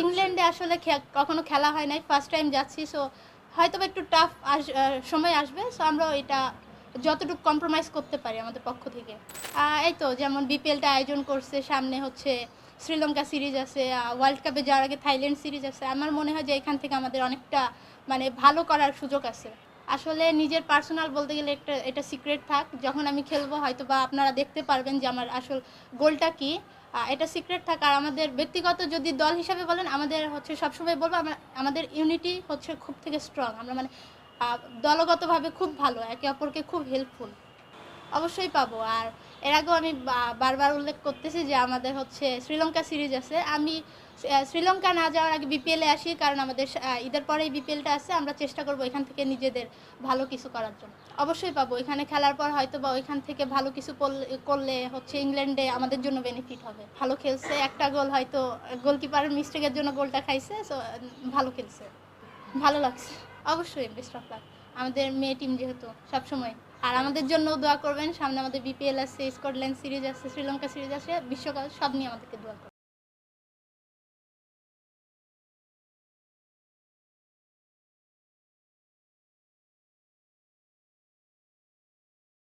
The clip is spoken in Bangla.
ইংল্যান্ডে আসলে কখনো খেলা হয় নাই, ফার্স্ট টাইম যাচ্ছি। সো হয়তো একটু টাফ সময় আসবে। সো আমরা এটা যতটুকু কম্প্রোমাইজ করতে পারি আমাদের পক্ষ থেকে। এই তো যেমন বিপিএলটা আয়োজন করছে, সামনে হচ্ছে শ্রীলঙ্কা সিরিজ আছে, ওয়ার্ল্ড কাপে যাওয়ার আগে থাইল্যান্ড সিরিজ আছে। আমার মনে হয় যে এখান থেকে আমাদের অনেকটা মানে ভালো করার সুযোগ আছে। আসলে নিজের পার্সোনাল বলতে গেলে এটা সিক্রেট থাক, যখন আমি খেলবো হয়তো বা আপনারা দেখতে পারবেন যে আমার আসল গোলটা কি। এটা সিক্রেট থাক। আর আমাদের ব্যক্তিগত যদি দল হিসাবে বলেন, আমাদের হচ্ছে সবসময় বলবো আমাদের ইউনিটি হচ্ছে খুব থেকে স্ট্রং। আমরা মানে দলগতভাবে খুব ভালো, একে অপরকে খুব হেল্পফুল। অবশ্যই পাবো। আর এর আগেও আমি বারবার উল্লেখ করতেছি যে আমাদের হচ্ছে শ্রীলঙ্কা সিরিজ আছে। আমি শ্রীলঙ্কা না যাওয়ার আগে বিপিএলে আসি, কারণ আমাদের ঈদের পরেই বিপিএলটা আছে। আমরা চেষ্টা করবো এখান থেকে নিজেদের ভালো কিছু করার জন্য। অবশ্যই পাবো। এখানে খেলার পর হয়তো বা ওইখান থেকে ভালো কিছু করলে হচ্ছে ইংল্যান্ডে আমাদের জন্য বেনিফিট হবে। ভালো খেলছে, একটা গোল হয়তো গোলকিপারের মিস্টেকের জন্য গোলটা খাইছে। সো ভালো খেলছে, ভালো লাগছে। অবশ্যই বেস্ট অফ লাক। আমাদের মেয়ে টিম যেহেতু সবসময়। আর আমাদের জন্য দোয়া করবেন। সামনে আমাদের বিপিএল আছে, স্কটল্যান্ড সিরিজ আছে, শ্রীলঙ্কা সিরিজ আছে, বিশ্বকাপ, সব নিয়ে আমাদেরকে দোয়া করবেন।